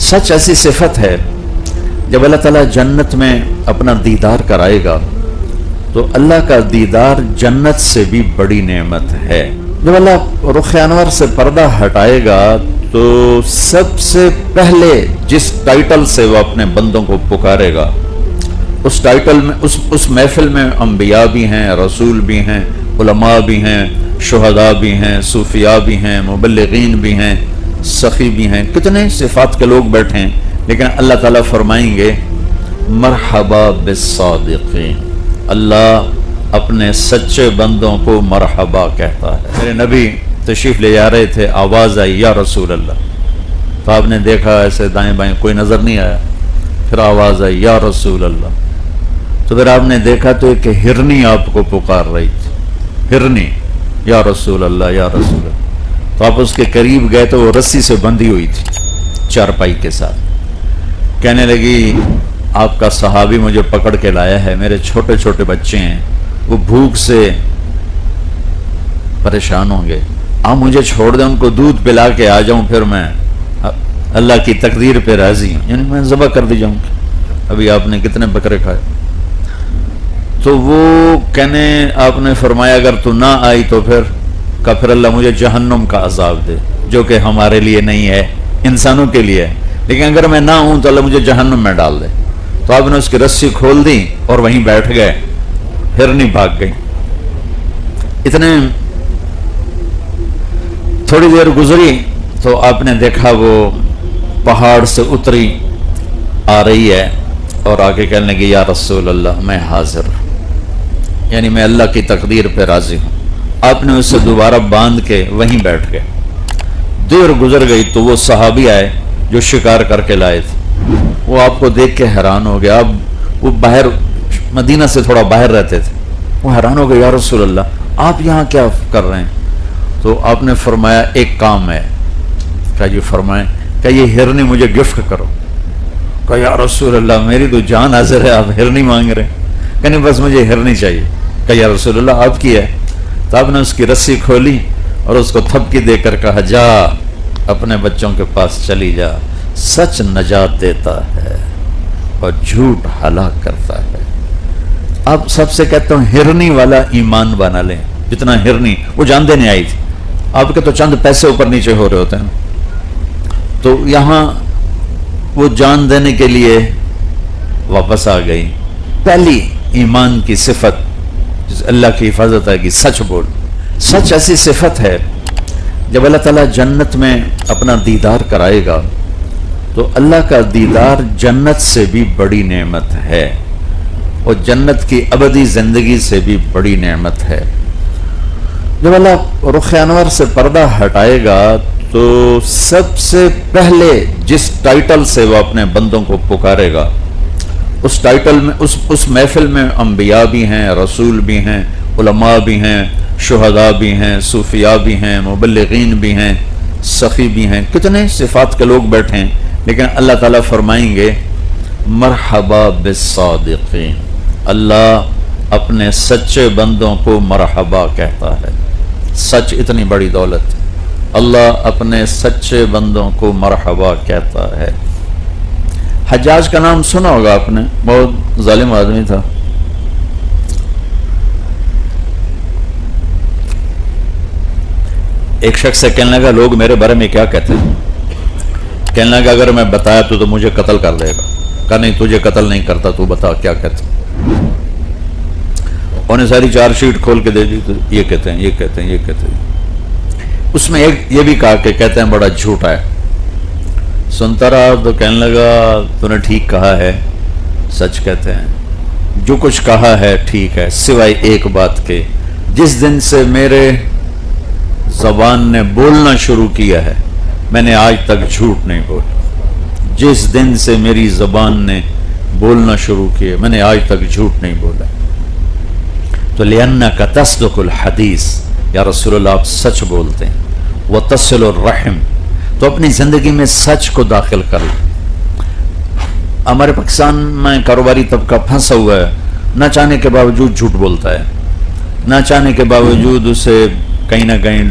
सच ऐसी सिफत है, जब अल्लाह ताला जन्नत में अपना दीदार कराएगा तो अल्लाह का दीदार जन्नत से भी बड़ी नेमत है। जब अल्लाह रुख अनवर से पर्दा हटाएगा तो सबसे पहले जिस टाइटल से वो अपने बंदों को पुकारेगा, उस टाइटल में उस महफिल में अंबिया भी हैं, रसूल भी हैं, उलमा भी हैं, शुहदा भी हैं, सूफिया भी हैं, मुबल्लिगीन भी हैं, सखी भी हैं, कितने सिफात के लोग बैठे हैं। लेकिन अल्लाह ताला फरमाएंगे मरहबा बिस्सादिकीन, अल्लाह अपने सच्चे बंदों को मरहबा कहता है। मेरे नबी तशरीफ ले जा रहे थे, आवाज़ आई या रसूल अल्लाह, तो आपने देखा ऐसे दाएं बाएं कोई नज़र नहीं आया, फिर आवाज़ आई या रसूल अल्लाह, तो फिर आपने देखा तो एक हिरनी आपको पुकार रही थी, हिरनी या रसूल अल्लाह या रसूल अल्लाह। तो आप उसके करीब गए तो वो रस्सी से बंधी हुई थी चारपाई के साथ। कहने लगी आपका सहाबी मुझे पकड़ के लाया है, मेरे छोटे छोटे बच्चे हैं, वो भूख से परेशान होंगे, आप मुझे छोड़ दें, उनको दूध पिला के आ जाऊं, फिर मैं अल्लाह की तकदीर पे राजी हूं, यानी मैं ज़बह कर दी जाऊंगी। अभी आपने कितने बकरे खाए? तो वो कहने आपने फरमाया अगर तू ना आई तो फिर अल्लाह मुझे जहन्नुम का अजाब दे, जो कि हमारे लिए नहीं है, इंसानों के लिए है, लेकिन अगर मैं ना हूं तो अल्लाह मुझे जहन्नुम में डाल दे। तो आपने उसकी रस्सी खोल दी और वहीं बैठ गए, हिरनी भाग गई। इतने थोड़ी देर गुजरी तो आपने देखा वो पहाड़ से उतरी आ रही है और आके कहने लगी या रसूल अल्लाह मैं हाजिर, यानी मैं अल्लाह की तकदीर पे राजी हूं। आपने उससे दोबारा बांध के वहीं बैठ गए। देर गुजर गई तो वो सहाबी आए जो शिकार करके लाए थे, वो आपको देख के हैरान हो गया। अब वो बाहर मदीना से थोड़ा बाहर रहते थे, वो हैरान हो गए या रसूल अल्लाह आप यहाँ क्या कर रहे हैं? तो आपने फरमाया एक काम है। क्या जी फरमाए? क्या ये हिरनी मुझे गिफ्ट करो। कहा या रसूल अल्लाह मेरी तो जान हाजिर है, आप हिरनी मांग रहे हैं? कहने बस मुझे हिरनी चाहिए। कहा या रसूल अल्लाह आपकी है? तो आपने उसकी रस्सी खोली और उसको थपकी देकर कहा जा अपने बच्चों के पास चली जा, सच नजात देता है और झूठ हलाक करता है। अब सबसे कहता हूं हिरनी वाला ईमान बना लें, जितना हिरनी वो जान देने आई थी, आपके तो चंद पैसे ऊपर नीचे हो रहे होते हैं, तो यहां वो जान देने के लिए वापस आ गई। पहली ईमान की सिफत अल्लाह की हिफाजत है कि सच बोल। सच ऐसी सिफत है, जब अल्लाह ताला जन्नत में अपना दीदार कराएगा तो अल्लाह का दीदार जन्नत से भी बड़ी नेमत है और जन्नत की अबदी जिंदगी से भी बड़ी नेमत है। जब अल्लाह रुख अनवर से पर्दा हटाएगा तो सबसे पहले जिस टाइटल से वो अपने बंदों को पुकारेगा, उस टाइटल में उस महफिल में अंबिया भी हैं, रसूल भी हैं, उलमा भी हैं, शुहदा भी हैं, सूफिया भी हैं, मुबल्लिगीन भी हैं, सखी भी हैं, कितने सिफात के लोग बैठे हैं। लेकिन अल्लाह ताला फरमाएंगे मरहबा बिस्सादिकीन, अल्लाह अपने सच्चे बंदों को मरहबा कहता है। सच इतनी बड़ी दौलत है, अल्लाह अपने सच्चे बंदों को मरहबा कहता है। हज्जाज का नाम सुना होगा आपने, बहुत जालिम आदमी था। एक शख्स से कहने लगा लोग मेरे बारे में क्या कहते हैं? कहने लगा अगर मैं बताया तो मुझे कत्ल कर देगा। कहा नहीं तुझे कत्ल नहीं करता, तू बता क्या कहते। उन्हें सारी चार्जशीट खोल के दे दी, तो ये कहते हैं, ये कहते हैं, ये कहते हैं। उसमें एक ये भी कहा कि कहते हैं बड़ा झूठा है। सुनता रहा तो कहने लगा तूने ठीक कहा है, सच कहते हैं, जो कुछ कहा है ठीक है, सिवाय एक बात के, जिस दिन से मेरे ज़बान ने बोलना शुरू किया है मैंने आज तक झूठ नहीं बोला। जिस दिन से मेरी ज़बान ने बोलना शुरू किया मैंने आज तक झूठ नहीं बोला। तो लिअन्ना का तस्दुकुल हदीस, या रसूलुल्लाह आप सच बोलते हैं, व तसिलुर रहम, तो अपनी जिंदगी में सच को दाखिल कर लो। हमारे पाकिस्तान में कारोबारी तबका फंसा हुआ है, न चाहने के बावजूद झूठ बोलता है, न चाहने के बावजूद उसे कहीं ना कहीं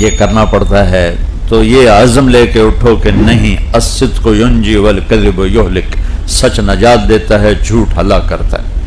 ये करना पड़ता है تو یہ عزم لے کے اٹھو کہ نہیں، الصدق ینجی والکذب یہلک، سچ نجات دیتا ہے، جھوٹ ہلاک کرتا ہے۔